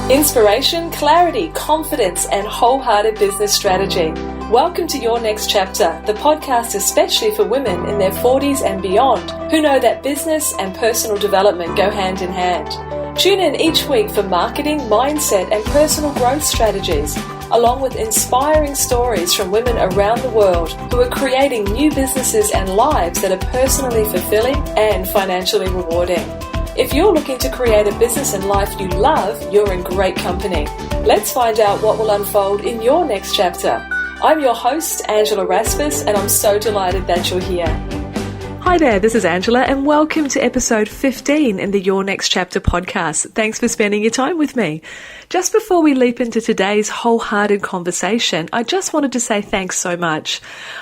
Inspiration, clarity, confidence, and wholehearted business strategy. Welcome to Your Next Chapter, the podcast especially for women in their 40s and beyond who know that business and personal development go hand in hand. Tune in each week for marketing, mindset, and personal growth strategies, along with inspiring stories from women around the world who are creating new businesses and lives that are personally fulfilling and financially rewarding. If you're looking to create a business and life you love, you're in great company. Let's find out what will unfold in your next chapter. I'm your host, Angela Rasmus, and I'm so delighted that you're here. Hi there, this is Angela, and welcome to episode 15 in the Your Next Chapter podcast. Thanks for spending your time with me. Just before we leap into today's wholehearted conversation, I just wanted to say thanks so much.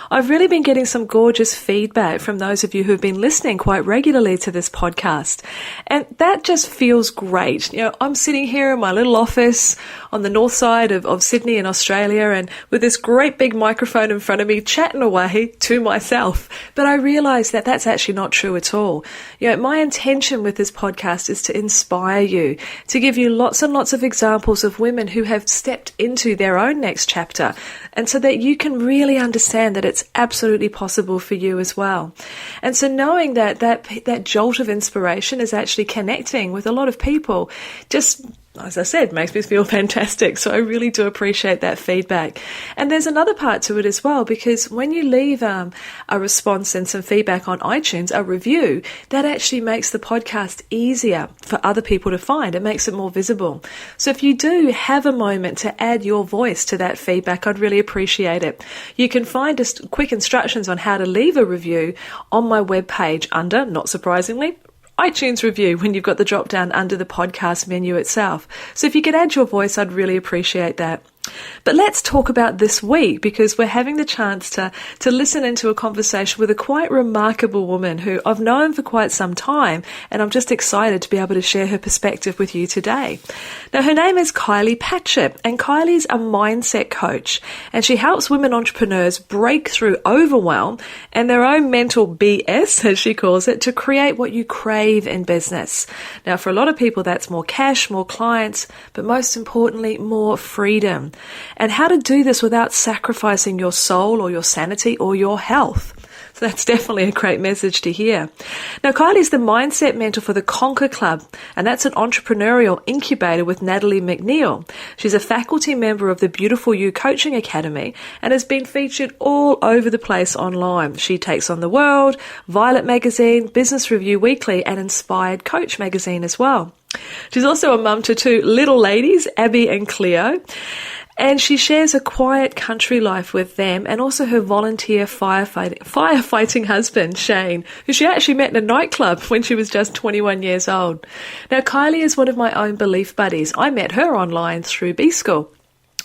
I've really been getting some gorgeous feedback from those of you who've been listening quite regularly to this podcast, and that just feels great. You know, I'm sitting here in my little office on the north side of Sydney in Australia, and with this great big microphone in front of me, chatting away to myself. But I realise that that's actually not true at all. You know, my intention with this podcast is to inspire you, to give you lots and lots of examples of women who have stepped into their own next chapter, and so that you can really understand that it's absolutely possible for you as well. And so knowing that jolt of inspiration is actually connecting with a lot of people, just, as I said, makes me feel fantastic. So I really do appreciate that feedback. And there's another part to it as well, because when you leave a response and some feedback on iTunes, a review, that actually makes the podcast easier for other people to find. It makes it more visible. So if you do have a moment to add your voice to that feedback, I'd really appreciate it. You can find just quick instructions on how to leave a review on my webpage under, not surprisingly, iTunes review, when you've got the drop down under the podcast menu itself. So if you could add your voice, I'd really appreciate that. But let's talk about this week, because we're having the chance to listen into a conversation with a quite remarkable woman who I've known for quite some time, and I'm just excited to be able to share her perspective with you today. Now, her name is Kylie Patchett, and Kylie's a mindset coach, and she helps women entrepreneurs break through overwhelm and their own mental BS, as she calls it, to create what you crave in business. Now, for a lot of people, that's more cash, more clients, but most importantly, more freedom. And how to do this without sacrificing your soul or your sanity or your health. So that's definitely a great message to hear. Now, Kylie's the mindset mentor for the Conquer Club, and that's an entrepreneurial incubator with Natalie McNeil. She's a faculty member of the Beautiful You Coaching Academy and has been featured all over the place online. She takes on The World, Violet Magazine, Business Review Weekly, and Inspired Coach Magazine as well. She's also a mum to two little ladies, Abby and Cleo. And she shares a quiet country life with them, and also her volunteer firefighting husband, Shane, who she actually met in a nightclub when she was just 21 years old. Now, Kylie is one of my own belief buddies. I met her online through B-School,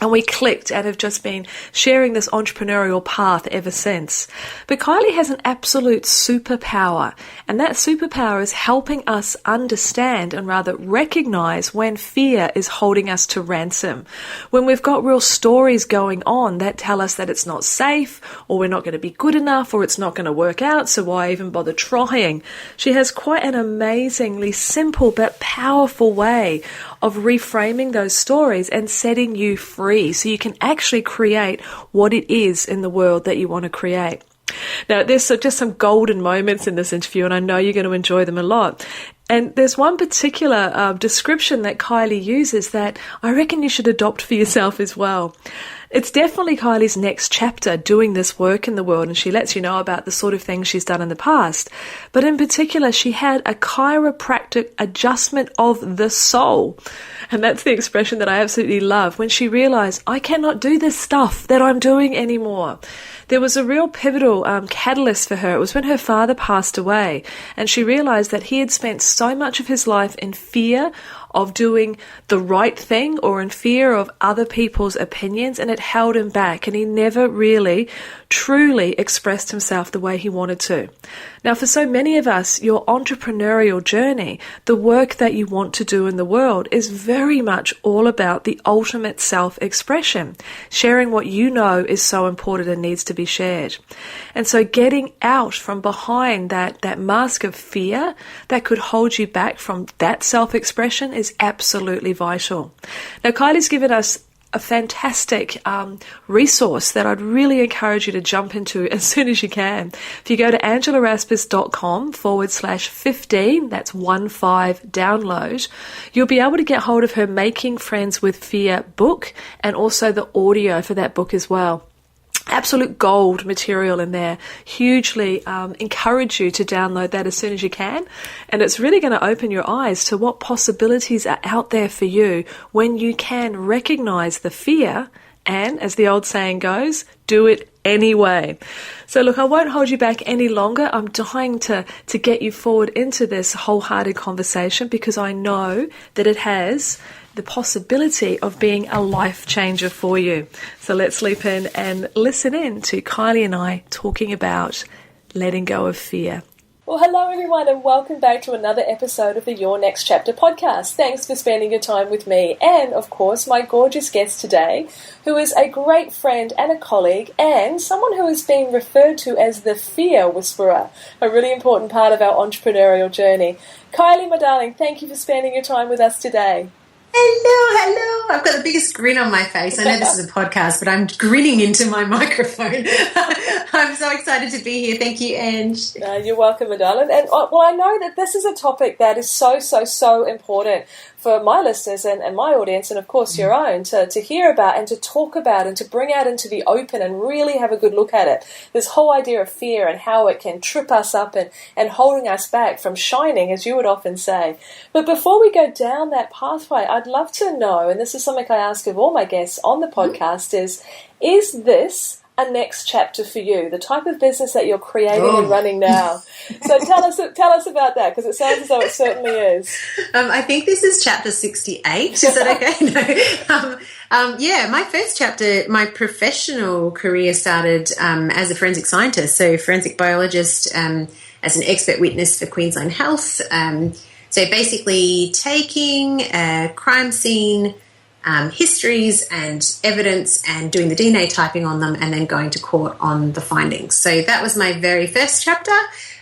and we clicked and have just been sharing this entrepreneurial path ever since. But Kylie has an absolute superpower, and that superpower is helping us understand and rather recognize when fear is holding us to ransom. When we've got real stories going on that tell us that it's not safe, or we're not going to be good enough, or it's not going to work out, so why even bother trying? She has quite an amazingly simple but powerful way of reframing those stories and setting you free, so you can actually create what it is in the world that you want to create. Now, there's just some golden moments in this interview, and I know you're going to enjoy them a lot. And there's one particular description that Kylie uses that I reckon you should adopt for yourself as well. It's definitely Kylie's next chapter, doing this work in the world, and she lets you know about the sort of things she's done in the past. But in particular, she had a chiropractic adjustment of the soul. And that's the expression that I absolutely love, when she realized, I cannot do this stuff that I'm doing anymore. There was a real pivotal catalyst for her. It was when her father passed away, and she realized that he had spent so much of his life in fear of doing the right thing, or in fear of other people's opinions, and it held him back, and he never really truly expressed himself the way he wanted to. Now, for so many of us, your entrepreneurial journey, the work that you want to do in the world, is very much all about the ultimate self-expression, sharing what you know is so important and needs to be shared. And so getting out from behind that mask of fear that could hold you back from that self-expression is absolutely vital. Now, Kylie's given us a fantastic resource that I'd really encourage you to jump into as soon as you can. If you go to angelarasmus.com/15, that's 15 download, you'll be able to get hold of her Making Friends with Fear book and also the audio for that book as well. Absolute gold material in there. Hugely encourage you to download that as soon as you can, and it's really going to open your eyes to what possibilities are out there for you when you can recognize the fear and, as the old saying goes, do it anyway. So look, I won't hold you back any longer. I'm dying to get you forward into this wholehearted conversation because I know that it has the possibility of being a life changer for you. So let's leap in and listen in to Kylie and I talking about letting go of fear. Well, hello everyone and welcome back to another episode of the Your Next Chapter podcast. Thanks for spending your time with me and, of course, my gorgeous guest today, who is a great friend and a colleague and someone who has been referred to as the fear whisperer, a really important part of our entrepreneurial journey. Kylie, my darling, thank you for spending your time with us today. Hello. I've got the biggest grin on my face. I know this is a podcast, but I'm grinning into my microphone. I'm so excited to be here. Thank you, Ange. You're welcome, my darling. And well, I know that this is a topic that is so important for my listeners and my audience, and of course your own, to hear about and to talk about and to bring out into the open and really have a good look at it. This whole idea of fear and how it can trip us up and holding us back from shining, as you would often say. But before we go down that pathway, I'd love to know, and this is something I ask of all my guests on the podcast, is this a next chapter for you, the type of business that you're creating and running now? So tell us about that, because it sounds as though it certainly is. I think this is chapter 68. Is that okay? No. My first chapter, my professional career started as a forensic scientist, so forensic biologist, as an expert witness for Queensland Health. So basically taking a crime scene, histories and evidence and doing the DNA typing on them and then going to court on the findings. So that was my very first chapter.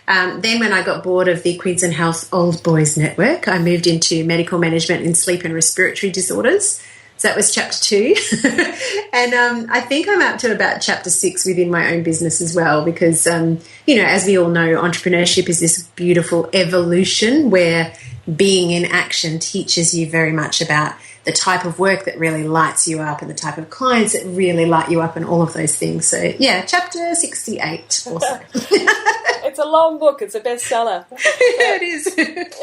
Then when I got bored of the Queensland Health Old Boys Network, I moved into medical management in sleep and respiratory disorders. So that was chapter 2. And I think I'm up to about chapter 6 within my own business as well because, as we all know, entrepreneurship is this beautiful evolution where being in action teaches you very much about the type of work that really lights you up and the type of clients that really light you up and all of those things. So, yeah, chapter 68 also. It's a long book. It's a bestseller. Yeah, it is.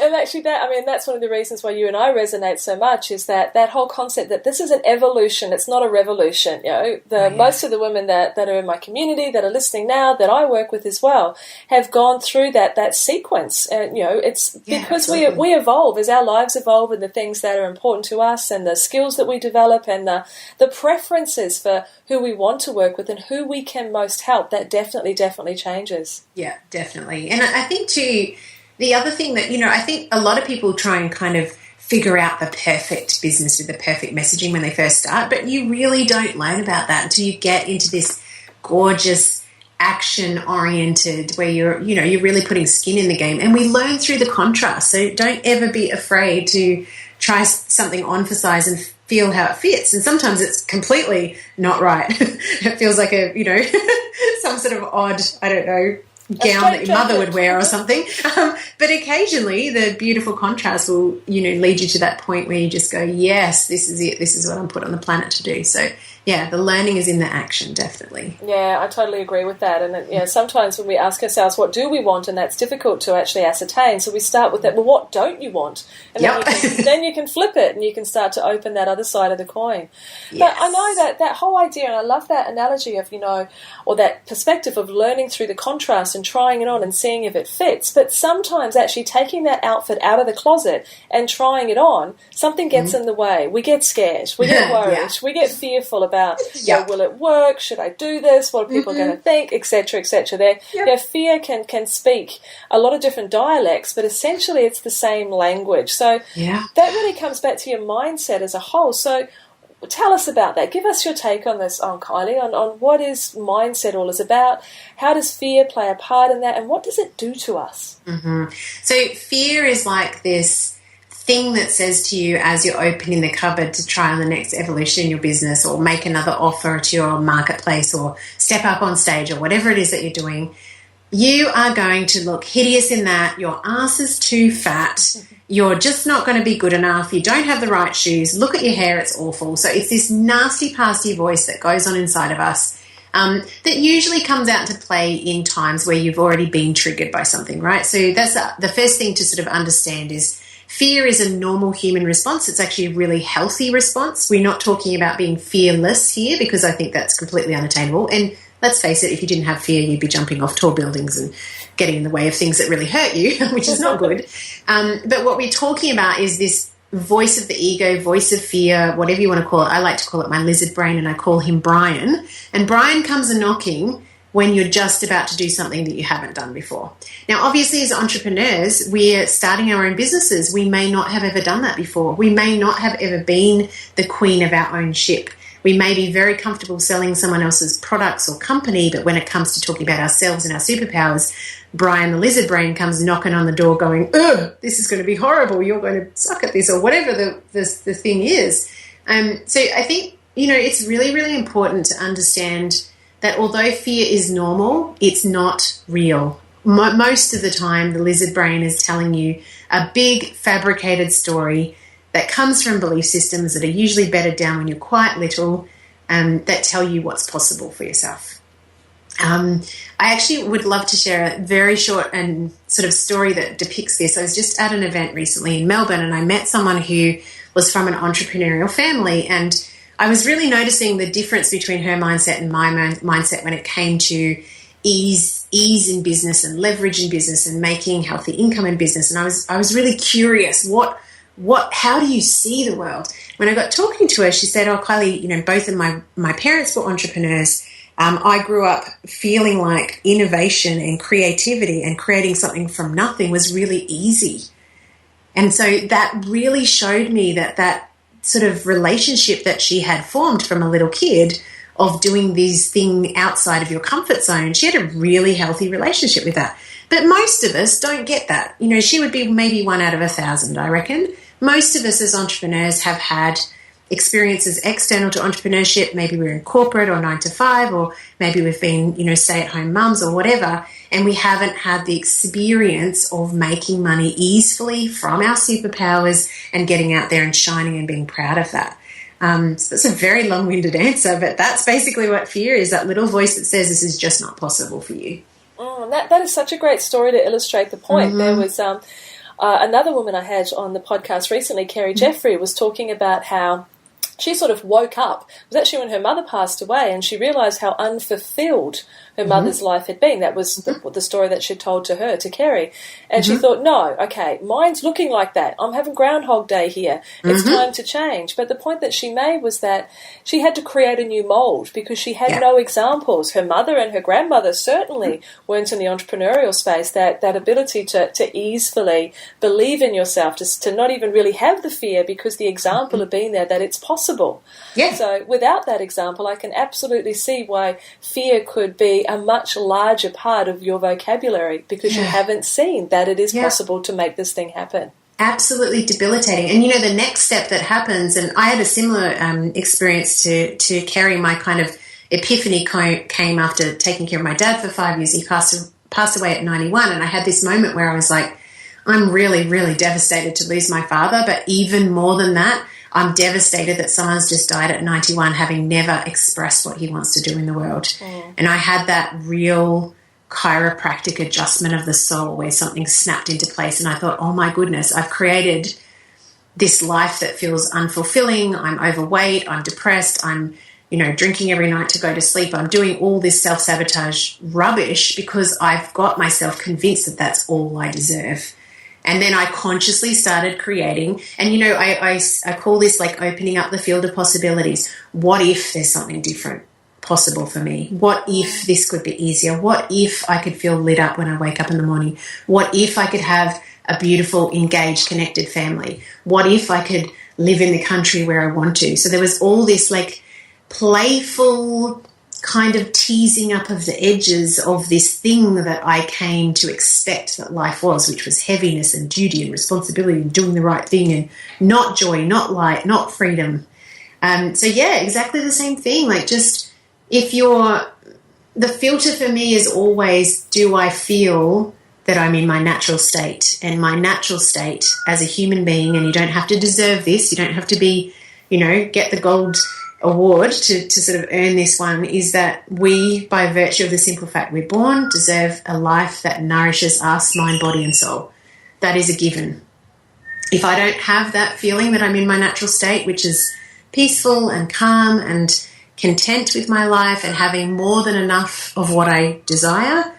And actually, that's one of the reasons why you and I resonate so much is that whole concept that this is an evolution. It's not a revolution. Most of the women that are in my community that are listening now, that I work with as well, have gone through that sequence. And, it's because we evolve as our lives evolve and the things that are important to us and the skills that we develop and the preferences for who we want to work with and who we can most help. That definitely changes. Yeah, definitely. And I think too, the other thing that, I think a lot of people try and kind of figure out the perfect business with the perfect messaging when they first start, but you really don't learn about that until you get into this gorgeous action-oriented where you're really putting skin in the game. And we learn through the contrast. So don't ever be afraid to try something on for size and feel how it fits. And sometimes it's completely not right. It feels like some sort of odd, gown that your mother would wear or something. But occasionally the beautiful contrast will, lead you to that point where you just go, yes, this is it. This is what I'm put on the planet to do. So, yeah, the learning is in the action, definitely. Yeah, I totally agree with that. And, sometimes when we ask ourselves, what do we want? And that's difficult to actually ascertain. So we start with that, well, what don't you want? And then you can flip it and you can start to open that other side of the coin. Yes. But I know that whole idea, and I love that analogy of, or that perspective of learning through the contrast and trying it on and seeing if it fits. But sometimes actually taking that outfit out of the closet and trying it on, something gets in the way. We get scared. We get worried. We get fearful about, will it work? Should I do this? What are people going to think? Etc., etc. Their fear can speak a lot of different dialects, but essentially it's the same language. So that really comes back to your mindset as a whole. So tell us about that. Give us your take on this, Kylie, on what is mindset all is about. How does fear play a part in that, and what does it do to us? So fear is like this thing that says to you as you're opening the cupboard to try on the next evolution in your business or make another offer to your marketplace or step up on stage or whatever it is that you're doing, you are going to look hideous in that. Your ass is too fat. You're just not going to be good enough. You don't have the right shoes. Look at your hair. It's awful. So it's this nasty, pasty voice that goes on inside of us that usually comes out to play in times where you've already been triggered by something, right? So that's the first thing to sort of understand is fear is a normal human response. It's actually a really healthy response. We're not talking about being fearless here because I think that's completely unattainable. And let's face it, if you didn't have fear, you'd be jumping off tall buildings and getting in the way of things that really hurt you, which is not good. But what we're talking about is this voice of the ego, voice of fear, whatever you want to call it. I like to call it my lizard brain, and I call him Brian. And Brian comes a-knocking when you're just about to do something that you haven't done before. Now, obviously, as entrepreneurs, we're starting our own businesses. We may not have ever done that before. We may not have ever been the queen of our own ship. We may be very comfortable selling someone else's products or company, but when it comes to talking about ourselves and our superpowers, Brian the lizard brain comes knocking on the door going, ugh, this is going to be horrible. You're going to suck at this or whatever the thing is. So I think, it's really, really important to understand that although fear is normal, it's not real. Most of the time, the lizard brain is telling you a big fabricated story that comes from belief systems that are usually bedded down when you're quite little, that tell you what's possible for yourself. I actually would love to share a very short and sort of story that depicts this. I was just at an event recently in Melbourne and I met someone who was from an entrepreneurial family, and I was really noticing the difference between her mindset and my mindset when it came to ease in business and leverage in business and making healthy income in business. And I was really curious, how do you see the world? When I got talking to her, she said, oh, Kylie, both of my parents were entrepreneurs. I grew up feeling like innovation and creativity and creating something from nothing was really easy. And so that really showed me that sort of relationship that she had formed from a little kid of doing these things outside of your comfort zone, she had a really healthy relationship with that. But most of us don't get that. She would be maybe 1 out of 1,000, I reckon. Most of us as entrepreneurs have had experiences external to entrepreneurship. Maybe we're in corporate or 9 to 5, or maybe we've been, stay-at-home mums or whatever, and we haven't had the experience of making money easily from our superpowers and getting out there and shining and being proud of that. So that's a very long-winded answer, but that's basically what fear is, that little voice that says this is just not possible for you. That is such a great story to illustrate the point. Mm-hmm. There was another woman I had on the podcast recently, Kerry Jeffrey, was talking about how she sort of woke up. It was actually when her mother passed away, and she realised how unfulfilled her mother's life had been. That was the story that she told to her, to Kerry. And she thought, no, okay, mine's looking like that. I'm having Groundhog Day here. It's time to change. But the point that she made was that she had to create a new mould because she had no examples. Her mother and her grandmother certainly weren't in the entrepreneurial space. That ability to easily believe in yourself, to not even really have the fear because the example of being there, that it's possible. Yeah. So without that example, I can absolutely see why fear could be a much larger part of your vocabulary because you haven't seen that it is possible to make this thing happen. Absolutely debilitating. And, the next step that happens, and I had a similar experience to Kerry, my kind of epiphany came after taking care of my dad for 5 years. He passed away at 91, and I had this moment where I was like, I'm really, really devastated to lose my father, but even more than that, I'm devastated that someone's just died at 91 having never expressed what he wants to do in the world. And I had that real chiropractic adjustment of the soul where something snapped into place, and I thought, oh my goodness, I've created this life that feels unfulfilling. I'm overweight, I'm depressed, I'm drinking every night to go to sleep. I'm doing all this self-sabotage rubbish because I've got myself convinced that that's all I deserve. And then I consciously started creating, and I call this like opening up the field of possibilities. What if there's something different possible for me? What if this could be easier? What if I could feel lit up when I wake up in the morning? What if I could have a beautiful, engaged, connected family? What if I could live in the country where I want to? So there was all this like playful kind of teasing up of the edges of this thing that I came to expect that life was, which was heaviness and duty and responsibility and doing the right thing and not joy, not light, not freedom. So yeah, exactly the same thing. Like, just the filter for me is always, do I feel that I'm in my natural state? And my natural state as a human being, and you don't have to deserve this, you don't have to be, get the gold award to sort of earn this one, is that we, by virtue of the simple fact we're born, deserve a life that nourishes us, mind, body and soul. That is a given. If I don't have that feeling that I'm in my natural state, which is peaceful and calm and content with my life and having more than enough of what I desire,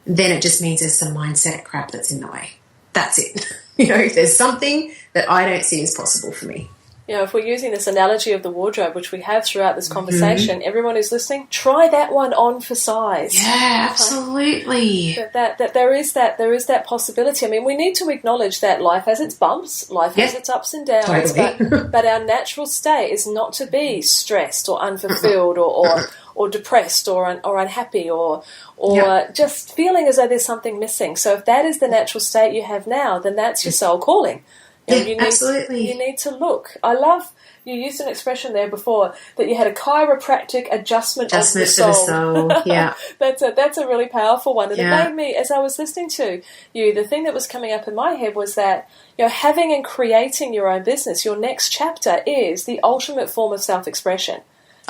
then it just means there's some mindset crap that's in the way. That's it. There's something that I don't see as possible for me. If we're using this analogy of the wardrobe, which we have throughout this conversation, everyone who's listening, try that one on for size. Yeah, absolutely. That there is that possibility. I mean, we need to acknowledge that life has its bumps, life has its ups and downs, totally. but our natural state is not to be stressed or unfulfilled or depressed or unhappy or just feeling as though there's something missing. So if that is the natural state you have now, then that's your soul calling. Absolutely. You need to look. I love, you used an expression there before that you had a chiropractic adjustment of the soul. For the soul, yeah. That's a really powerful one. And it made me, as I was listening to you, the thing that was coming up in my head was that, having and creating your own business, your next chapter is the ultimate form of self-expression.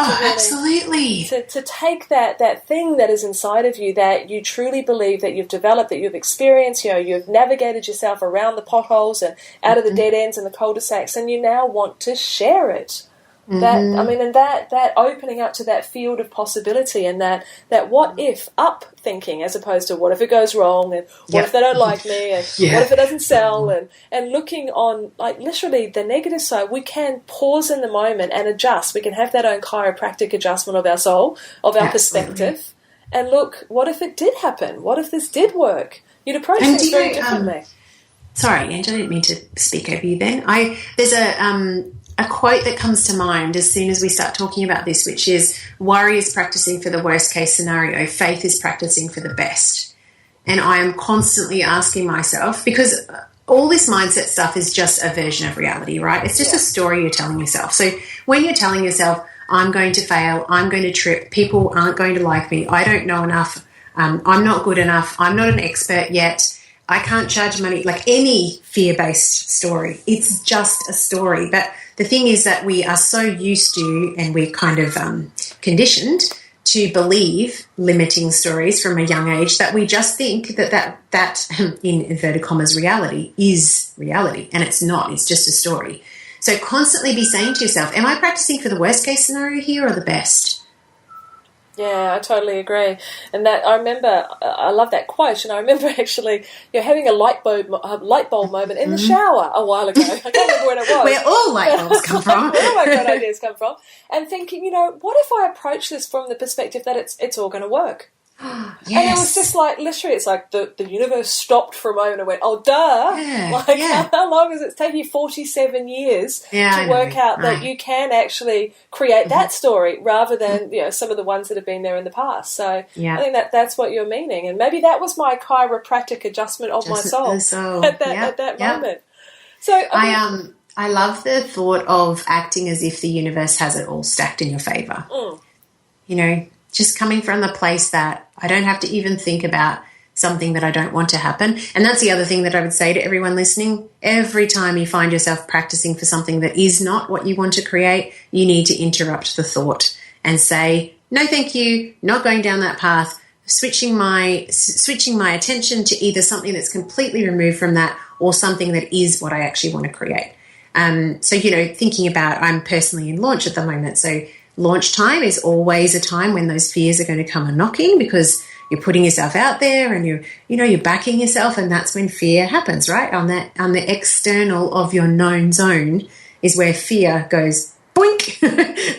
Oh, really, absolutely. To take that thing that is inside of you that you truly believe that you've developed, that you've experienced, you've navigated yourself around the potholes and out of the dead ends and the cul-de-sacs, and you now want to share it. That opening up to that field of possibility and that what if up thinking, as opposed to what if it goes wrong and what if they don't like me and what if it doesn't sell, and looking on like literally the negative side. We can pause in the moment and adjust. We can have that own chiropractic adjustment of our soul, of our perspective, and look, what if it did happen? What if this did work? You'd approach things very differently. Sorry, Angela, I didn't mean to speak over you then. There's a quote that comes to mind as soon as we start talking about this, which is, worry is practicing for the worst case scenario, faith is practicing for the best. And I am constantly asking myself, because all this mindset stuff is just a version of reality, right? It's just a story you're telling yourself. So when you're telling yourself, I'm going to fail, I'm going to trip, people aren't going to like me, I don't know enough, I'm not good enough, I'm not an expert yet, I can't charge money, like any fear-based story, it's just a story. But the thing is that we are so used to, and we're kind of conditioned to believe limiting stories from a young age, that we just think that in inverted commas reality is reality, and it's not. It's just a story. So constantly be saying to yourself, am I practicing for the worst case scenario here or the best? Yeah, I totally agree. And that I remember, I love that quote, and I remember actually having a light bulb moment in the shower a while ago. I can't remember when it was. Where all light bulbs come from. Where all my good ideas come from. And thinking, what if I approach this from the perspective that it's all going to work? Yes. And it was just like, literally, it's like the universe stopped for a moment and went, oh, duh. How long is it taking you 47 years to work out that you can actually create that story rather than, some of the ones that have been there in the past. So I think that's what you're meaning. And maybe that was my chiropractic adjustment of my soul at that moment. So I love the thought of acting as if the universe has it all stacked in your favor. Just coming from the place that I don't have to even think about something that I don't want to happen. And that's the other thing that I would say to everyone listening. Every time you find yourself practicing for something that is not what you want to create, you need to interrupt the thought and say, no, thank you, not going down that path, switching my attention to either something that's completely removed from that or something that is what I actually want to create. Thinking about, I'm personally in launch at the moment, so launch time is always a time when those fears are going to come a knocking, because you're putting yourself out there and you're backing yourself, and that's when fear happens, right? On the external of your known zone is where fear goes boink,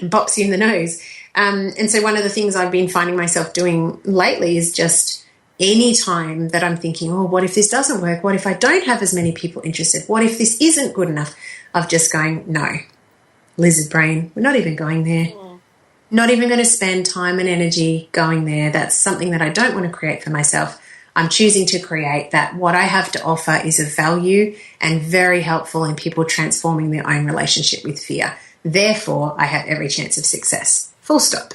bops you in the nose. And so one of the things I've been finding myself doing lately is just any time that I'm thinking, oh, what if this doesn't work? What if I don't have as many people interested? What if this isn't good enough? Of just going, no, lizard brain, we're not even going there. Not even going to spend time and energy going there. That's something that I don't want to create for myself. I'm choosing to create that what I have to offer is of value and very helpful in people transforming their own relationship with fear. Therefore, I have every chance of success. Full stop.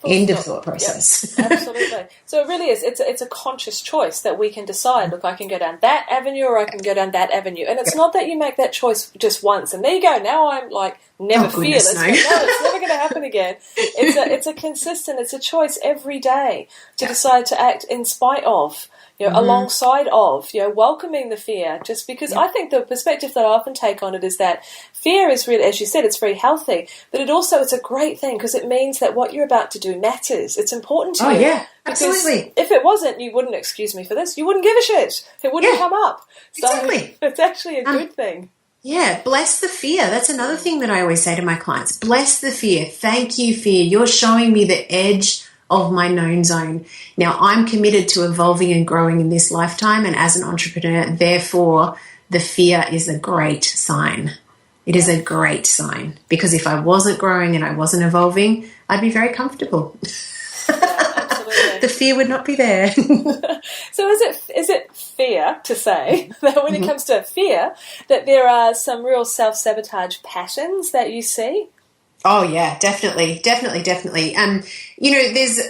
End of thought process. Yep, absolutely. So it really is. It's a conscious choice that we can decide, look, I can go down that avenue or I can go down that avenue. And it's not that you make that choice just once and there you go. Now I'm like never fearless. No. No, it's never going to happen again. It's a consistent, it's a choice every day to decide to act in spite of, alongside of, welcoming the fear, just because I think the perspective that I often take on it is that fear is really, as you said, it's very healthy, but it's a great thing because it means that what you're about to do matters. It's important to you. Oh, yeah, absolutely. If it wasn't, you wouldn't excuse me for this. You wouldn't give a shit. It wouldn't come up. So exactly. It's actually a good thing. Yeah, bless the fear. That's another thing that I always say to my clients. Bless the fear. Thank you, fear. You're showing me the edge of my known zone. Now, I'm committed to evolving and growing in this lifetime, and as an entrepreneur, therefore, the fear is a great sign. It is a great sign, because if I wasn't growing and I wasn't evolving, I'd be very comfortable. Absolutely. The fear would not be there. So is it fair to say that when it comes to fear, that there are some real self-sabotage patterns that you see? Oh yeah, definitely.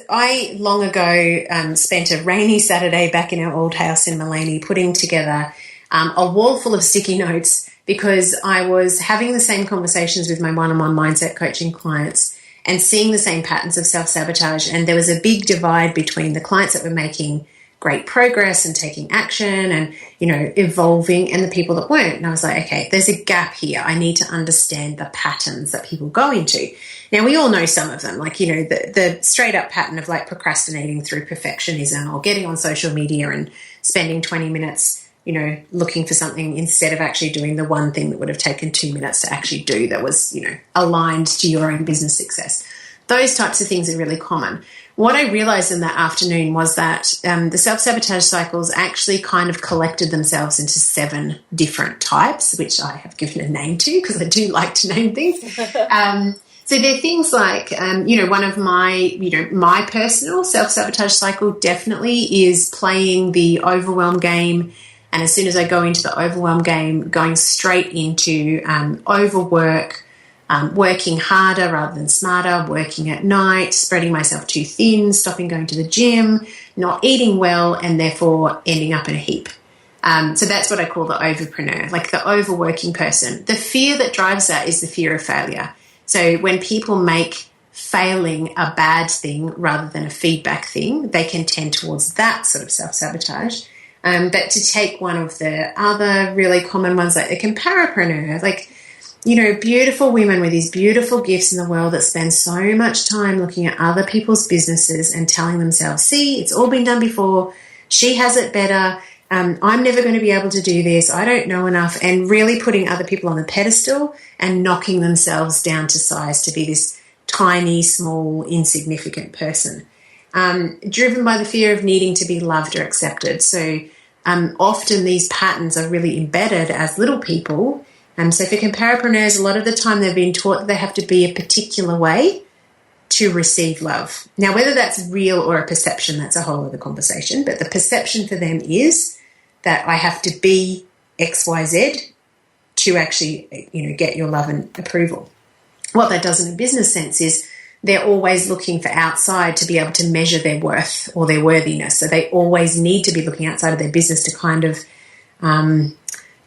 I long ago spent a rainy Saturday back in our old house in Mullaney putting together a wall full of sticky notes because I was having the same conversations with my one-on-one mindset coaching clients and seeing the same patterns of self-sabotage. And there was a big divide between the clients that were making great progress and taking action and, evolving, and the people that weren't. And I was like, okay, there's a gap here. I need to understand the patterns that people go into. Now, we all know some of them, like, the straight up pattern of like procrastinating through perfectionism or getting on social media and spending 20 minutes, looking for something instead of actually doing the one thing that would have taken 2 minutes to actually do that was, aligned to your own business success. Those types of things are really common. What I realized in that afternoon was that the self-sabotage cycles actually kind of collected themselves into 7 different types, which I have given a name to because I do like to name things. So they're things like, one of my personal self-sabotage cycle definitely is playing the overwhelm game. And as soon as I go into the overwhelm game, going straight into overwork, working harder rather than smarter, working at night, spreading myself too thin, stopping going to the gym, not eating well, and therefore ending up in a heap. So that's what I call the overpreneur, like the overworking person. The fear that drives that is the fear of failure. So when people make failing a bad thing rather than a feedback thing, they can tend towards that sort of self-sabotage. But to take one of the other really common ones, like the comparapreneur, like, beautiful women with these beautiful gifts in the world that spend so much time looking at other people's businesses and telling themselves, see, it's all been done before, she has it better, I'm never going to be able to do this, I don't know enough, and really putting other people on the pedestal and knocking themselves down to size to be this tiny, small, insignificant person. Driven by the fear of needing to be loved or accepted. So often these patterns are really embedded as little people. So for comparapreneurs, a lot of the time they've been taught that they have to be a particular way to receive love. Now, whether that's real or a perception, that's a whole other conversation. But the perception for them is that I have to be X, Y, Z to actually, get your love and approval. What that does in a business sense is they're always looking for outside to be able to measure their worth or their worthiness. So they always need to be looking outside of their business to kind of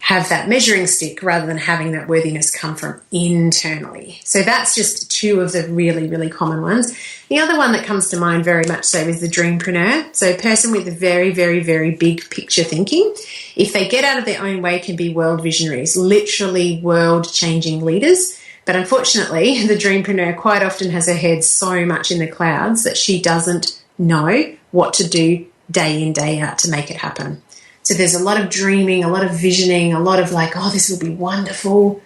have that measuring stick rather than having that worthiness come from internally. So that's just 2 of the really, really common ones. The other one that comes to mind very much so is the dreampreneur. So a person with a very, very, very big picture thinking. If they get out of their own way, can be world visionaries, literally world-changing leaders. But unfortunately, the dreampreneur quite often has her head so much in the clouds that she doesn't know what to do day in, day out to make it happen. So there's a lot of dreaming, a lot of visioning, a lot of like, oh, this will be wonderful,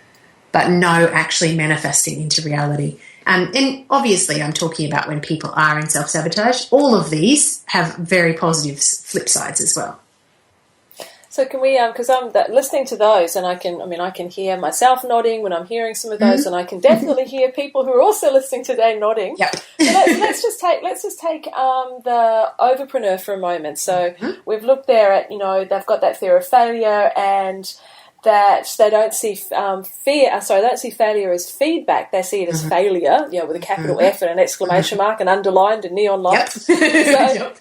but no actually manifesting into reality. And obviously I'm talking about when people are in self-sabotage. All of these have very positive flip sides as well. So can we, because I'm listening to those, and I can hear myself nodding when I'm hearing some of those, and I can definitely hear people who are also listening today nodding. Yep. So let's just take the overpreneur for a moment. So we've looked there at, they've got that fear of failure, and that they don't see failure as feedback. They see it as failure, with a capital F and an exclamation mark and underlined in neon lights. Yep.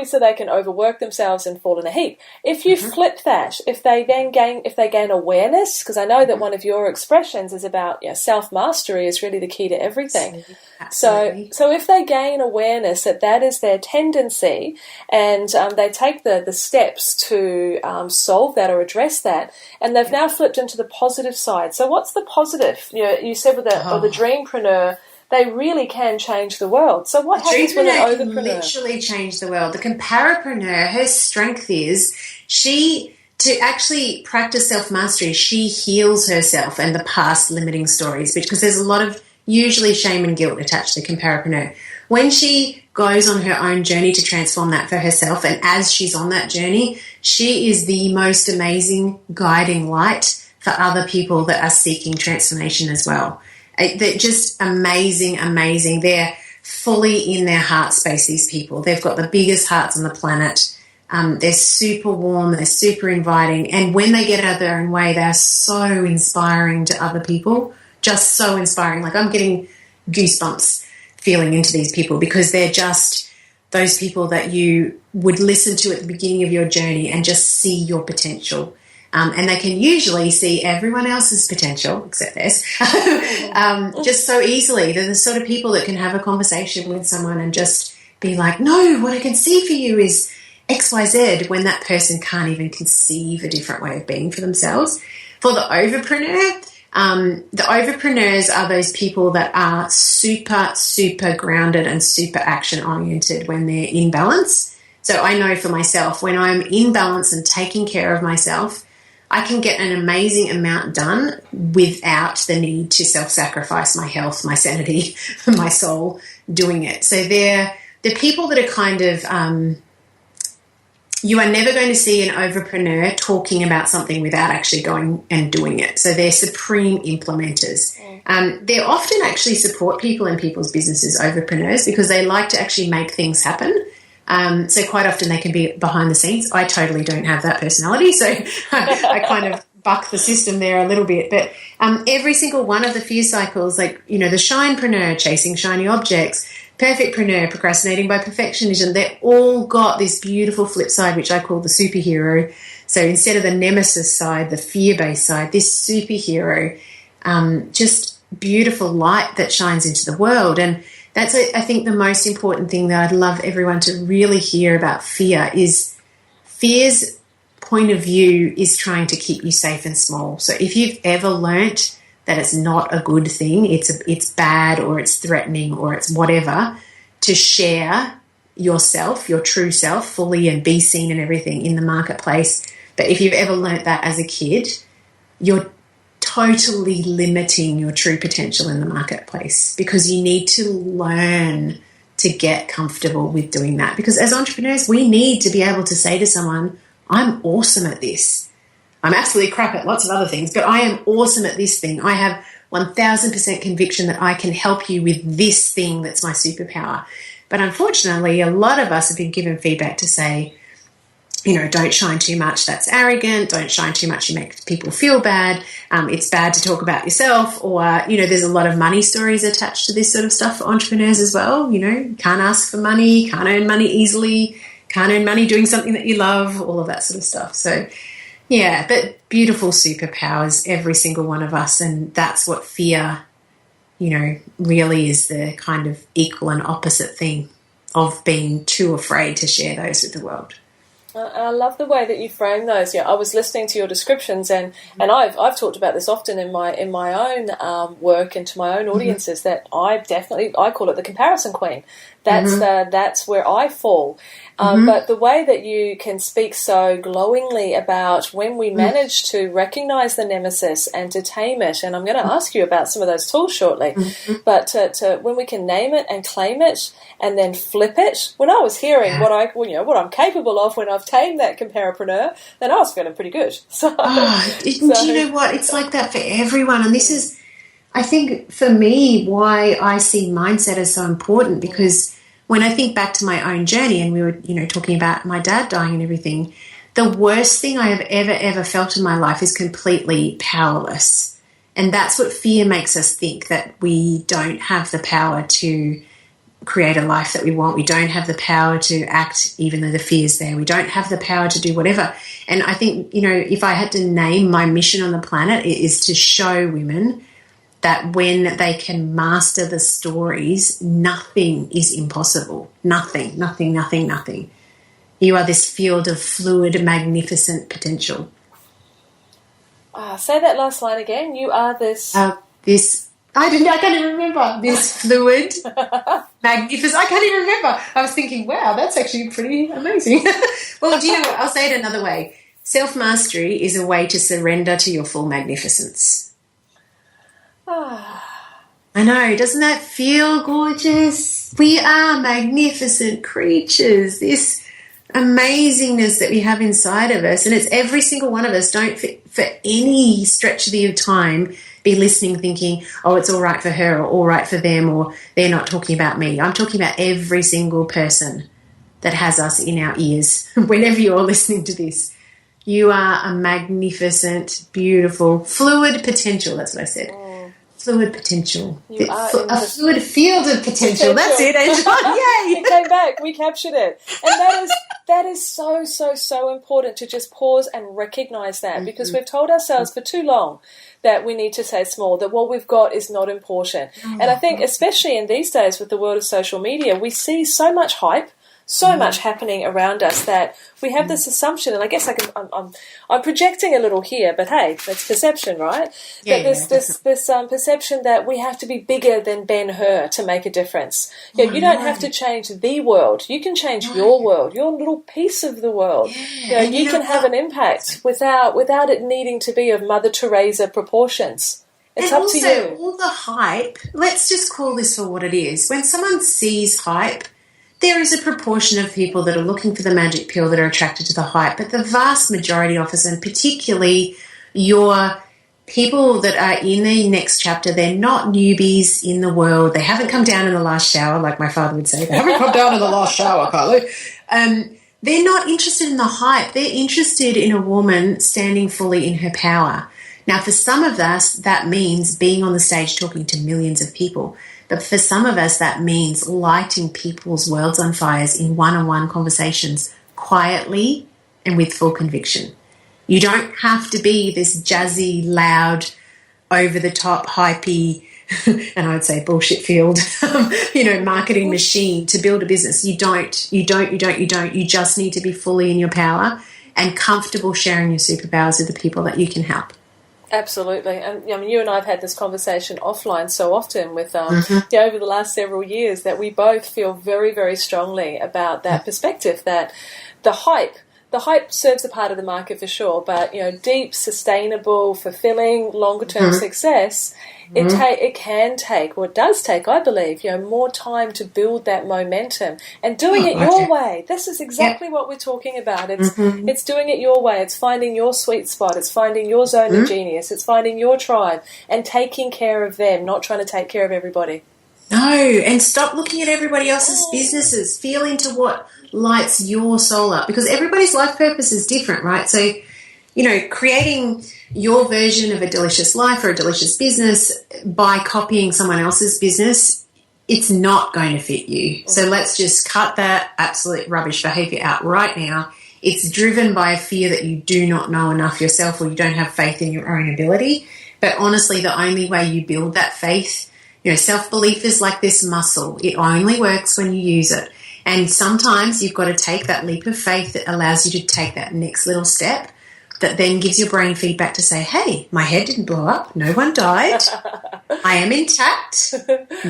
So they can overwork themselves and fall in a heap. If you flip that, if they gain awareness, because I know that one of your expressions is about self-mastery is really the key to everything. Absolutely. So if they gain awareness that is their tendency, and they take the steps to solve that or address that, and they've now flipped into the positive side. So what's the positive? You said with the dreampreneur, they really can change the world. So what happens with an overpreneur? Can literally change the world. The comparapreneur, her strength is to actually practice self-mastery, she heals herself and the past limiting stories, because there's a lot of usually shame and guilt attached to comparapreneur. When she goes on her own journey to transform that for herself, and as she's on that journey, she is the most amazing guiding light for other people that are seeking transformation as well. They're just amazing. They're fully in their heart space, these people. They've got the biggest hearts on the planet. They're super warm, they're super inviting, and when they get out of their own way, they're so inspiring to other people, just so inspiring. Like, I'm getting goosebumps feeling into these people, because they're just those people that you would listen to at the beginning of your journey and just see your potential. And they can usually see everyone else's potential except theirs just so easily. They're the sort of people that can have a conversation with someone and just be like, no, what I can see for you is XYZ, when that person can't even conceive a different way of being for themselves. For the overpreneurs are those people that are super, super grounded and super action-oriented when they're in balance. So I know for myself, when I'm in balance and taking care of myself, I can get an amazing amount done without the need to self-sacrifice my health, my sanity, my soul doing it. So they're the people that are kind of you are never going to see an overpreneur talking about something without actually going and doing it. So they're supreme implementers. They often actually support people in people's businesses, overpreneurs, because they like to actually make things happen. So quite often they can be behind the scenes. I totally don't have that personality, so I kind of buck the system there a little bit. But every single one of the fear cycles, like, the shinepreneur, chasing shiny objects, perfectpreneur, procrastinating by perfectionism, they all got this beautiful flip side, which I call the superhero. So instead of the nemesis side, the fear-based side, this superhero, just beautiful light that shines into the world. And that's, I think, the most important thing that I'd love everyone to really hear about fear is fear's point of view is trying to keep you safe and small. So if you've ever learnt that it's not a good thing, it's bad or it's threatening or it's whatever, to share yourself, your true self, fully and be seen and everything in the marketplace. But if you've ever learnt that as a kid, you're totally limiting your true potential in the marketplace, because you need to learn to get comfortable with doing that. Because as entrepreneurs, we need to be able to say to someone, I'm awesome at this. I'm absolutely crap at lots of other things, but I am awesome at this thing. I have 1000% conviction that I can help you with this thing that's my superpower. But unfortunately, a lot of us have been given feedback to say, don't shine too much, that's arrogant. Don't shine too much, you make people feel bad. It's bad to talk about yourself. Or, there's a lot of money stories attached to this sort of stuff for entrepreneurs as well. Can't ask for money, can't earn money easily, can't earn money doing something that you love, all of that sort of stuff. So, yeah, but beautiful superpowers, every single one of us. And that's what fear, really is, the kind of equal and opposite thing of being too afraid to share those with the world. I love the way that you frame those. I was listening to your descriptions, and I've talked about this often in my own work and to my own audiences, that I call it the comparison queen, That's where I fall. But the way that you can speak so glowingly about when we manage to recognize the nemesis and to tame it, and I'm going to ask you about some of those tools shortly, but to when we can name it and claim it and then flip it. When I was hearing what I'm capable of when I've tamed that comparapreneur, then I was feeling pretty good. So, do you know what? It's like that for everyone, and this is, I think, for me, why I see mindset as so important, because when I think back to my own journey, and we were, talking about my dad dying and everything, the worst thing I have ever felt in my life is completely powerless. And that's what fear makes us think, that we don't have the power to create a life that we want. We don't have the power to act even though the fear's there. We don't have the power to do whatever. And I think, if I had to name my mission on the planet, it is to show women that when they can master the stories, nothing is impossible. Nothing. You are this field of fluid, magnificent potential. Say that last line again. You are this... I can't even remember. This fluid, magnificent... I can't even remember. I was thinking, wow, that's actually pretty amazing. Well, do you know what? I'll say it another way. Self-mastery is a way to surrender to your full magnificence. I know, doesn't that feel gorgeous? We are magnificent creatures, this amazingness that we have inside of us, and it's every single one of us. Don't for any stretch of the time be listening thinking, oh, it's all right for her or all right for them, or they're not talking about me. I'm talking about every single person that has us in our ears. Whenever you're listening to this, you are a magnificent, beautiful, fluid potential. That's what I said. Fluid potential. A fluid field of potential. That's it, Angela. Yay! It came back. We captured it. And that is so important to just pause and recognize that, because we've told ourselves for too long that we need to stay small, that what we've got is not important. And I think especially in these days with the world of social media, we see so much hype, so much happening around us, that we have this assumption, and I guess I'm projecting a little here, but hey, that's perception, right? That this perception that we have to be bigger than Ben-Hur to make a difference. You don't have to change the world. You can change your world, your little piece of the world. You can have an impact without it needing to be of Mother Teresa proportions. It's up to you. All the hype, let's just call this for what it is. When someone sees hype, there is a proportion of people that are looking for the magic pill that are attracted to the hype, but the vast majority of us, and particularly your people that are in the next chapter, they're not newbies in the world. They haven't come down in the last shower, like my father would say. They haven't come down in the last shower, Kylie. They're not interested in the hype. They're interested in a woman standing fully in her power. Now, for some of us, that means being on the stage talking to millions of people. But for some of us, that means lighting people's worlds on fires in one-on-one conversations, quietly and with full conviction. You don't have to be this jazzy, loud, over-the-top, hypey, and I would say bullshit-filled, marketing machine to build a business. You don't. You just need to be fully in your power and comfortable sharing your superpowers with the people that you can help. Absolutely. And you and I have had this conversation offline so often with over the last several years, that we both feel very, very strongly about that perspective, that the hype serves a part of the market for sure, but deep, sustainable, fulfilling, longer term success, it does take, I believe, more time to build that momentum, and doing it your way. This is exactly what we're talking about. It's doing it your way. It's finding your sweet spot. It's finding your zone of genius. It's finding your tribe and taking care of them, not trying to take care of everybody. No, and stop looking at everybody else's businesses. Feel into what lights your soul up, because everybody's life purpose is different, right? So, creating your version of a delicious life or a delicious business by copying someone else's business, it's not going to fit you. So let's just cut that absolute rubbish behavior out right now. It's driven by a fear that you do not know enough yourself, or you don't have faith in your own ability. But honestly, the only way you build that faith, self-belief is like this muscle. It only works when you use it. And sometimes you've got to take that leap of faith that allows you to take that next little step, that then gives your brain feedback to say, hey, my head didn't blow up. No one died. I am intact.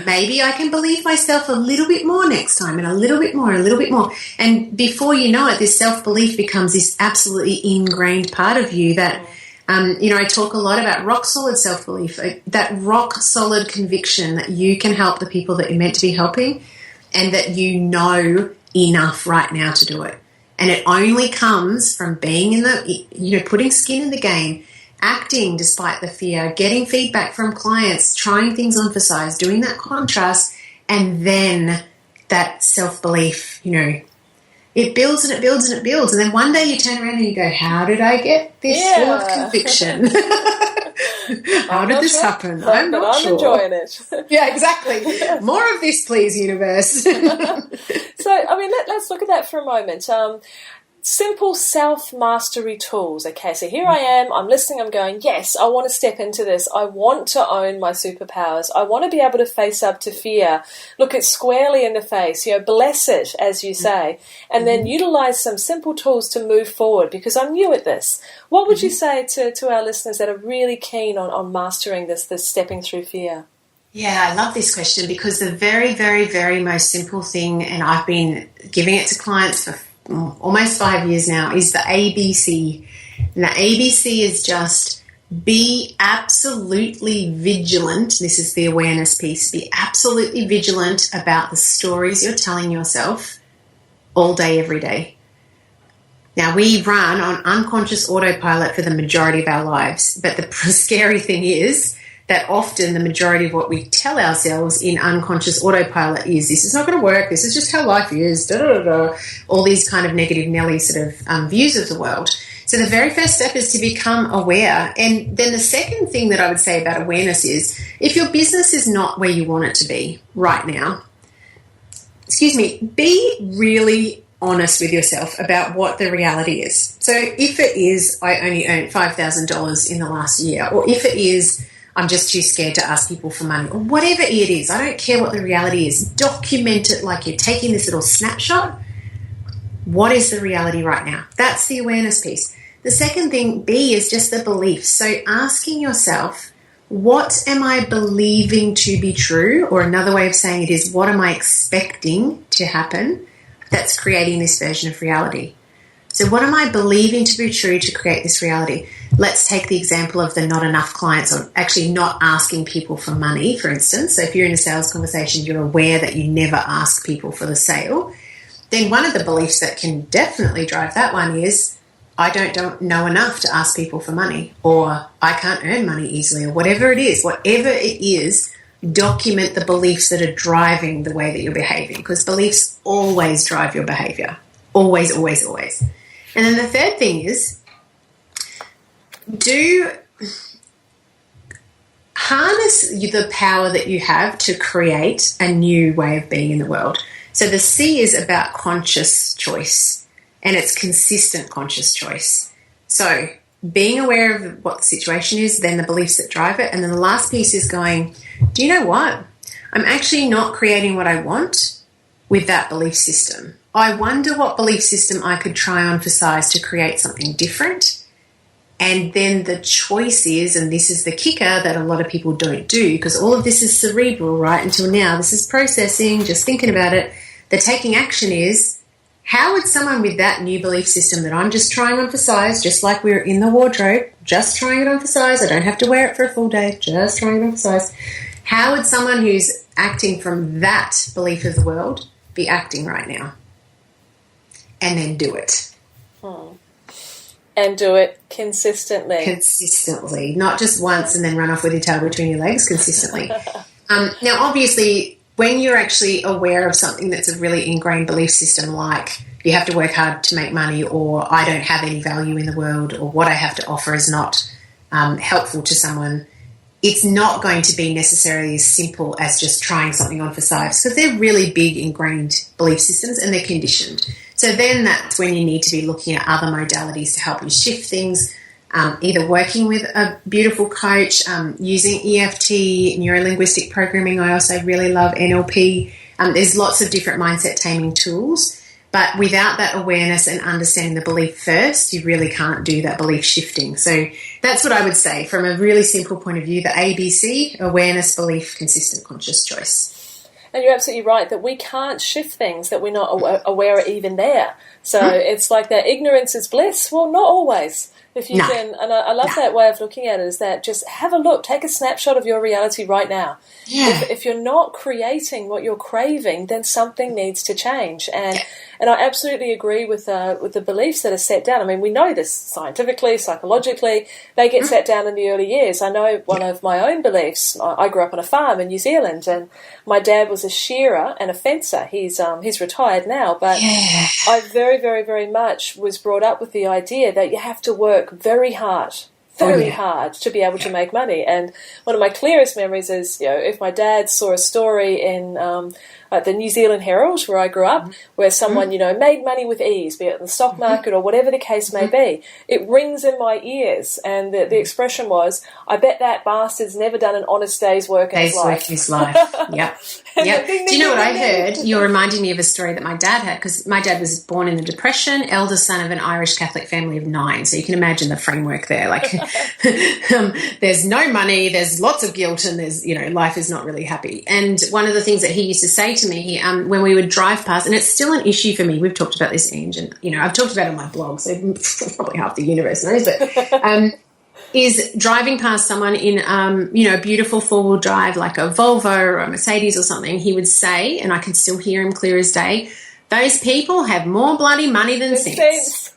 Maybe I can believe myself a little bit more next time, and a little bit more, and a little bit more. And before you know it, this self-belief becomes this absolutely ingrained part of you that, I talk a lot about rock-solid self-belief, that rock-solid conviction that you can help the people that you're meant to be helping, and that you know enough right now to do it. And it only comes from being putting skin in the game, acting despite the fear, getting feedback from clients, trying things on for size, doing that contrast, and then that self-belief, it builds and it builds and it builds. And then one day you turn around and you go, how did I get this full of conviction? How did this happen? I'm not sure. I'm enjoying it. Yeah, exactly. More of this, please, universe. So, let's look at that for a moment. Simple self-mastery tools. Okay, so here I am, I'm listening, I'm going, yes, I want to step into this. I want to own my superpowers. I want to be able to face up to fear, look it squarely in the face, bless it, as you say, and then utilize some simple tools to move forward because I'm new at this. What would you say to our listeners that are really keen on mastering this stepping through fear? Yeah, I love this question because the very, very, very most simple thing, and I've been giving it to clients for almost 5 years now, is the ABC. And the ABC is just be absolutely vigilant. This is the awareness piece. Be absolutely vigilant about the stories you're telling yourself all day, every day. Now, we run on unconscious autopilot for the majority of our lives, but the scary thing is that often the majority of what we tell ourselves in unconscious autopilot is, this is not going to work, this is just how life is, all these kind of negative Nelly sort of views of the world. So the very first step is to become aware. And then the second thing that I would say about awareness is, if your business is not where you want it to be right now, be really honest with yourself about what the reality is. So if it is, I only earned $5,000 in the last year, or if it is, I'm just too scared to ask people for money, or whatever it is, I don't care what the reality is. Document it like you're taking this little snapshot. What is the reality right now? That's the awareness piece. The second thing, B, is just the belief. So asking yourself, what am I believing to be true? Or another way of saying it is, what am I expecting to happen that's creating this version of reality? So what am I believing to be true to create this reality? Let's take the example of the not enough clients, or actually not asking people for money, for instance. So if you're in a sales conversation, you're aware that you never ask people for the sale. Then one of the beliefs that can definitely drive that one is, I don't know enough to ask people for money, or I can't earn money easily, or whatever it is. Whatever it is, document the beliefs that are driving the way that you're behaving, because beliefs always drive your behavior. Always, always, always. And then the third thing is, harness the power that you have to create a new way of being in the world. So the C is about conscious choice, and it's consistent conscious choice. So being aware of what the situation is, then the beliefs that drive it, and then the last piece is going, do you know what? I'm actually not creating what I want with that belief system. I wonder what belief system I could try on for size to create something different. And then the choice is, and this is the kicker that a lot of people don't do, because all of this is cerebral, right? Until now, this is processing, just thinking about it. The taking action is, how would someone with that new belief system that I'm just trying on for size, just like we're in the wardrobe, just trying it on for size, I don't have to wear it for a full day, just trying it on for size. How would someone who's acting from that belief of the world be acting right now? And then do it. And do it consistently. Consistently. Not just once and then run off with your tail between your legs, consistently. Now, obviously, when you're actually aware of something that's a really ingrained belief system, like you have to work hard to make money, or I don't have any value in the world, or what I have to offer is not helpful to someone, it's not going to be necessarily as simple as just trying something on for size, because they're really big ingrained belief systems and they're conditioned. So then that's when you need to be looking at other modalities to help you shift things, either working with a beautiful coach, using EFT, neuro-linguistic programming. I also really love NLP. There's lots of different mindset taming tools. But without that awareness and understanding the belief first, you really can't do that belief shifting. So that's what I would say from a really simple point of view, the ABC: awareness, belief, consistent, conscious choice. And you're absolutely right that we can't shift things that we're not aware are even there. So it's like that ignorance is bliss. Well, not always. If you can, and I love that way of looking at it, is that just have a look, take a snapshot of your reality right now. Yeah. If you're not creating what you're craving, then something needs to change. And I absolutely agree with the beliefs that are set down. I mean, we know this scientifically, psychologically. They get set down in the early years. I know one of my own beliefs. I grew up on a farm in New Zealand, and my dad was a shearer and a fencer. He's retired now, but I very, very, very much was brought up with the idea that you have to work very hard to be able to make money. And one of my clearest memories is, if my dad saw a story in the New Zealand Herald, where I grew up, where someone, made money with ease, be it in the stock market or whatever the case may be, it rings in my ears. And the expression was, I bet that bastard's never done an honest day's work in his life. Yep. Yep. Do you know what I heard? You're reminding me of a story that my dad had, because my dad was born in the Depression, eldest son of an Irish Catholic family of 9. So you can imagine the framework there. Like, there's no money, there's lots of guilt, and there's, life is not really happy. And one of the things that he used to say to me when we would drive past, and it's still an issue for me, we've talked about this, Ange, and, I've talked about it on my blog, so probably half the universe knows, but is driving past someone in, a beautiful four-wheel drive, like a Volvo or a Mercedes or something, he would say, and I can still hear him clear as day, those people have more bloody money than sense.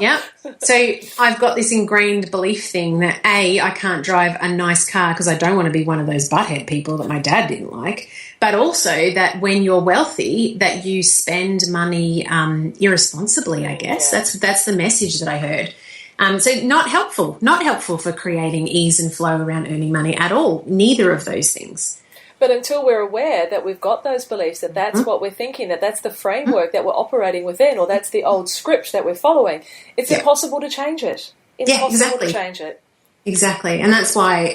Yep. So I've got this ingrained belief thing that, A, I can't drive a nice car because I don't want to be one of those butthead people that my dad didn't like, but also that when you're wealthy, that you spend money irresponsibly, I guess. Yeah. That's the message that I heard. So not helpful for creating ease and flow around earning money at all. Neither of those things. But until we're aware that we've got those beliefs, that that's what we're thinking, that that's the framework that we're operating within, or that's the old script that we're following, it's impossible to change it. Impossible to change it. Exactly. And that's why,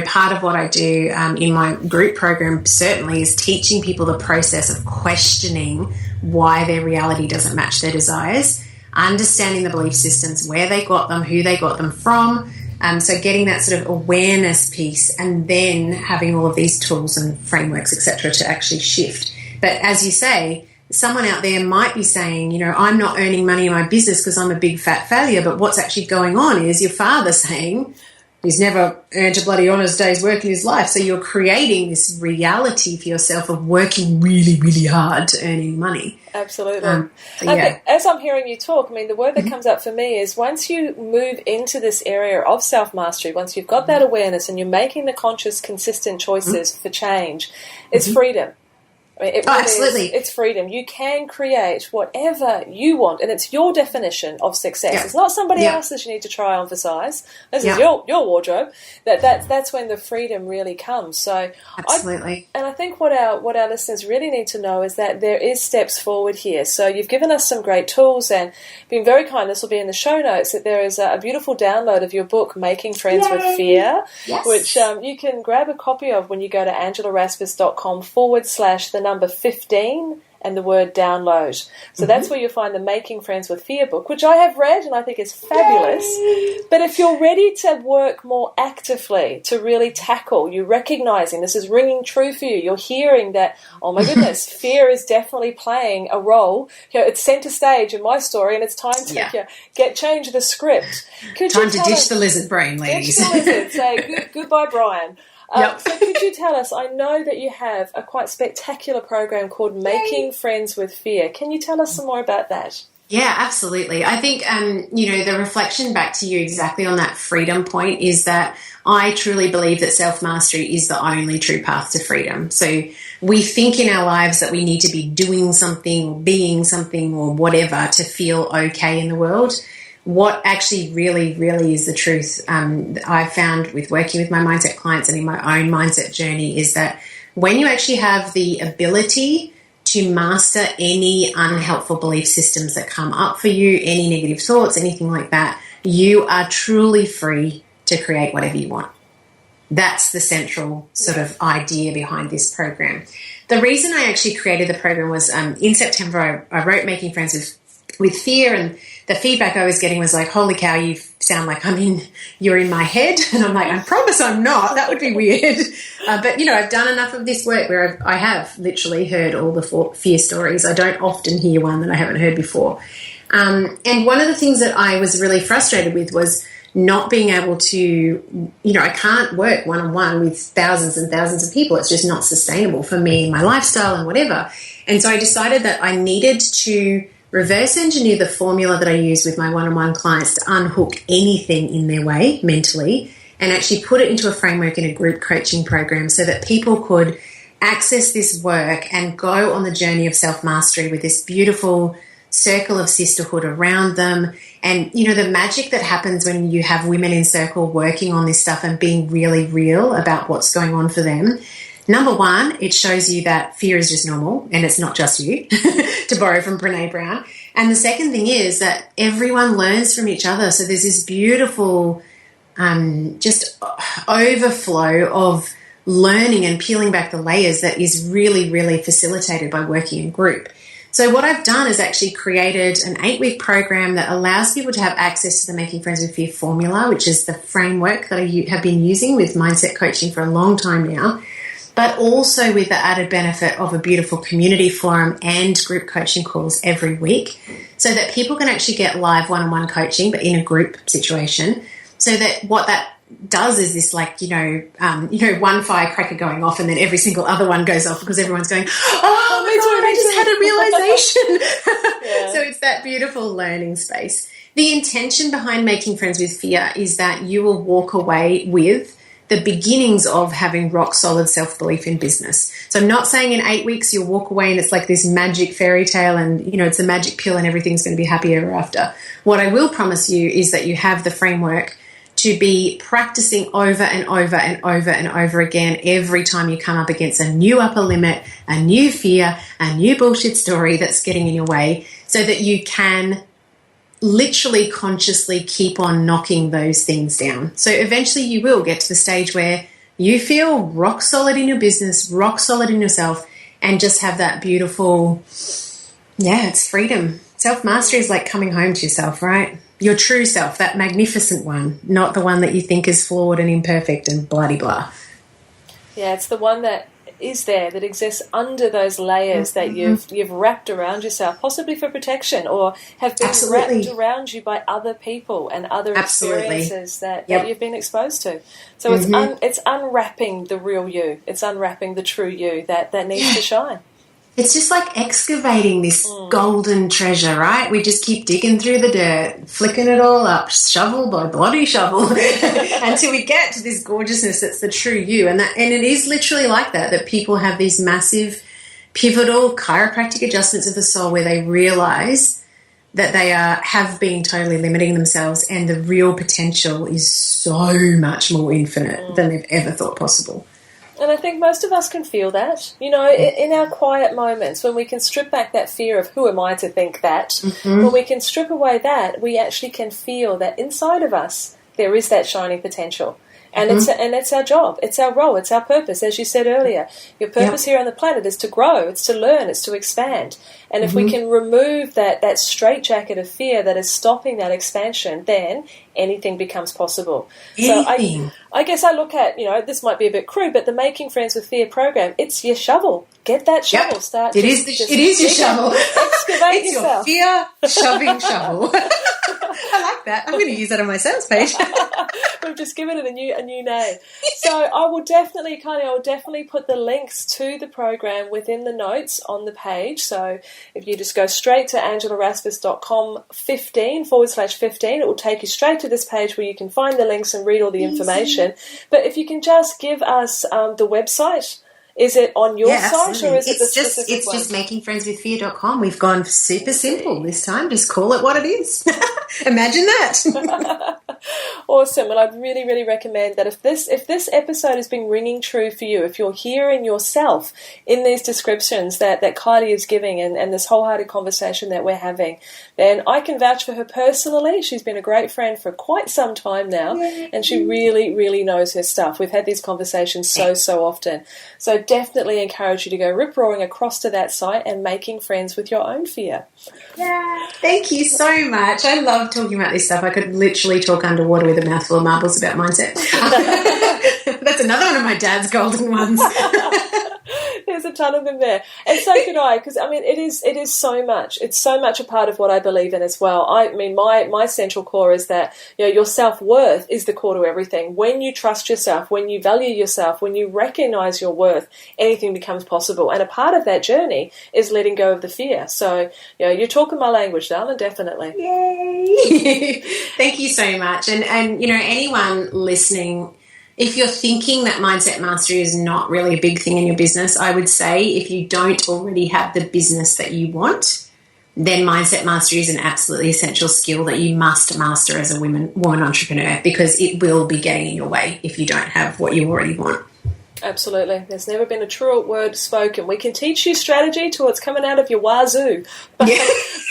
part of what I do in my group program certainly is teaching people the process of questioning why their reality doesn't match their desires, understanding the belief systems, where they got them, who they got them from. So getting that sort of awareness piece, and then having all of these tools and frameworks, etc., to actually shift. But as you say, someone out there might be saying, I'm not earning money in my business because I'm a big fat failure. But what's actually going on is your father saying he's never earned a bloody honest day's work in his life. So you're creating this reality for yourself of working really, really hard to earning money. Absolutely. As I'm hearing you talk, the word that comes up for me is once you move into this area of self-mastery, once you've got that awareness and you're making the conscious, consistent choices for change, it's freedom. It really absolutely. It's freedom. You can create whatever you want, and it's your definition of success. Yeah. It's not somebody else's you need to try on for size. This is your wardrobe. That's when the freedom really comes. So absolutely. I think what our listeners really need to know is that there is steps forward here. So you've given us some great tools and been very kind. This will be in the show notes, that there is a beautiful download of your book, Making Friends with Fear, which you can grab a copy of when you go to angelarasmus.com/the number 15 and the word download. So that's where you'll find the Making Friends with Fear book, which I have read and I think is fabulous. Yay! But if you're ready to work more actively, to really tackle, you're recognizing this is ringing true for you, you're hearing that, oh my goodness, fear is definitely playing a role. It's center stage in my story, and it's time to change the script. Time to ditch the lizard brain, ladies. Ditch the lizard. Say goodbye, Brian. So could you tell us, I know that you have a quite spectacular program called Making Friends with Fear. Can you tell us some more about that? Yeah, absolutely. I think, the reflection back to you exactly on that freedom point is that I truly believe that self-mastery is the only true path to freedom. So we think in our lives that we need to be doing something or being something or whatever to feel okay in the world. What actually really, really is the truth I've found with working with my mindset clients and in my own mindset journey is that when you actually have the ability to master any unhelpful belief systems that come up for you, any negative thoughts, anything like that, you are truly free to create whatever you want. That's the central sort of idea behind this program. The reason I actually created the program was in September I wrote Making Friends with Fear, and the feedback I was getting was like, holy cow, you sound like you're in my head. And I'm like, I promise I'm not. That would be weird. But, I've done enough of this work where I have literally heard all the fear stories. I don't often hear one that I haven't heard before. And one of the things that I was really frustrated with was not being able to, I can't work one-on-one with thousands and thousands of people. It's just not sustainable for me, my lifestyle and whatever. And so I decided that I needed to reverse engineer the formula that I use with my one-on-one clients to unhook anything in their way mentally and actually put it into a framework in a group coaching program so that people could access this work and go on the journey of self-mastery with this beautiful circle of sisterhood around them. And, the magic that happens when you have women in circle working on this stuff and being really real about what's going on for them. Number one, it shows you that fear is just normal and it's not just you, to borrow from Brené Brown. And the second thing is that everyone learns from each other. So there's this beautiful just overflow of learning and peeling back the layers that is really, really facilitated by working in group. So what I've done is actually created an 8-week program that allows people to have access to the Making Friends with Fear formula, which is the framework that I have been using with mindset coaching for a long time now, but also with the added benefit of a beautiful community forum and group coaching calls every week so that people can actually get live one-on-one coaching, but in a group situation. So that what that does is this one firecracker going off and then every single other one goes off because everyone's going, oh my God, I just had a realization. Yeah. So it's that beautiful learning space. The intention behind Making Friends with Fear is that you will walk away with the beginnings of having rock solid self-belief in business. So I'm not saying in 8 weeks you'll walk away and it's like this magic fairy tale and, it's a magic pill and everything's going to be happy ever after. What I will promise you is that you have the framework to be practicing over and over and over and over again every time you come up against a new upper limit, a new fear, a new bullshit story that's getting in your way so that you can literally consciously keep on knocking those things down. So eventually you will get to the stage where you feel rock solid in your business, rock solid in yourself, and just have that beautiful, it's freedom. Self-mastery is like coming home to yourself, right? Your true self, that magnificent one, not the one that you think is flawed and imperfect and bloody-blah. Yeah, it's the one that is there, that exists under those layers that you've wrapped around yourself, possibly for protection, or have been wrapped around you by other people and other experiences that you've been exposed to. So it's unwrapping the real you. It's unwrapping the true you that needs to shine. It's just like excavating this golden treasure, right? We just keep digging through the dirt, flicking it all up, shovel by bloody shovel, until we get to this gorgeousness that's the true you. And it is literally like that people have these massive, pivotal chiropractic adjustments of the soul where they realize that they have been totally limiting themselves and the real potential is so much more infinite than they've ever thought possible. And I think most of us can feel that, in our quiet moments when we can strip back that fear of who am I to think that, when we can strip away that, we actually can feel that inside of us there is that shining potential. And it's our job, it's our role, it's our purpose. As you said earlier, your purpose here on the planet is to grow, it's to learn, it's to expand. And if we can remove that straitjacket of fear that is stopping that expansion, then anything becomes possible. Anything. So I guess I look at, this might be a bit crude, but the Making Friends with Fear program, it's your shovel. Get that shovel. Start. It is your shovel. Excavate it's yourself. Your fear shoving shovel. I like that. I'm going to use that on my sales page. We've just given it a new name. So I will definitely put the links to the program within the notes on the page. So if you just go straight to angelarasmus.com 15/15, it will take you straight to this page where you can find the links and read all the information. But if you can just give us the website Is it on your site, absolutely. or is it it's the just specific one? just makingfriendswithfear.com. We've gone super simple this time. Just call it what it is. Imagine that. Awesome. Well, I'd really, really recommend that if this episode has been ringing true for you, if you're hearing yourself in these descriptions that Kylie is giving and this wholehearted conversation that we're having, then I can vouch for her personally. She's been a great friend for quite some time now, and she really, really knows her stuff. We've had these conversations so often. So definitely encourage you to go rip-roaring across to that site and making friends with your own fear. Yeah, thank you so much. I love talking about this stuff. I could literally talk underwater with a mouthful of marbles about mindset. That's another one of my dad's golden ones. There's a ton of them there. And so could I, because, I mean, it is so much. It's so much a part of what I believe in as well. I mean, my central core is that, you know, your self-worth is the core to everything. When you trust yourself, when you value yourself, when you recognize your worth, anything becomes possible. And a part of that journey is letting go of the fear. So, you know, you're talking my language, darling, definitely. Yay! Thank you so much. And, you know, anyone listening, if you're thinking that mindset mastery is not really a big thing in your business, I would say if you don't already have the business that you want, then mindset mastery is an absolutely essential skill that you must master as a woman entrepreneur, because it will be getting in your way if you don't have what you already want. Absolutely. There's never been a truer word spoken. We can teach you strategy till it's coming out of your wazoo. But, Yeah.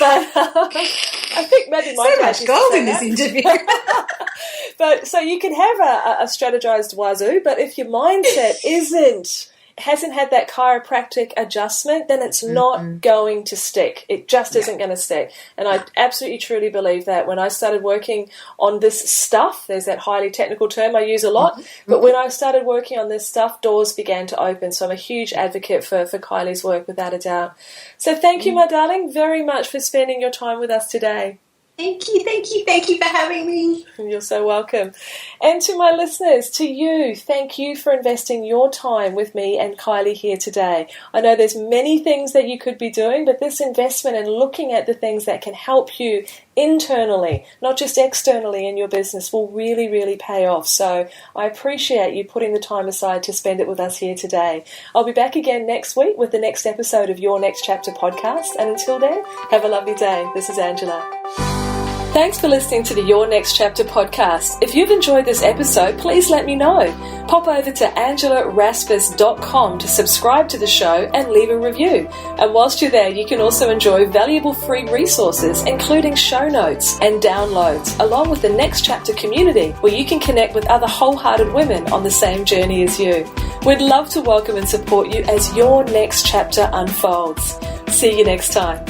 I think maybe my so much gold in this interview. But so you can have a strategized wazoo, but if your mindset hasn't had that chiropractic adjustment, then it's not going to stick. It just isn't going to stick. And I absolutely truly believe that when I started working on this stuff, there's that highly technical term I use a lot, but when I started working on this stuff, doors began to open. So I'm a huge advocate for Kylie's work, without a doubt. So thank you, my darling, very much for spending your time with us today. Thank you for having me. You're so welcome. And to my listeners, to you, thank you for investing your time with me and Kylie here today. I know there's many things that you could be doing, but this investment and looking at the things that can help you internally, not just externally in your business, will really, really pay off. So I appreciate you putting the time aside to spend it with us here today. I'll be back again next week with the next episode of Your Next Chapter podcast. And until then, have a lovely day. This is Angela. Thanks for listening to the Your Next Chapter podcast. If you've enjoyed this episode, please let me know. Pop over to angelaraspas.com to subscribe to the show and leave a review. And whilst you're there, you can also enjoy valuable free resources, including show notes and downloads, along with the Next Chapter community, where you can connect with other wholehearted women on the same journey as you. We'd love to welcome and support you as your next chapter unfolds. See you next time.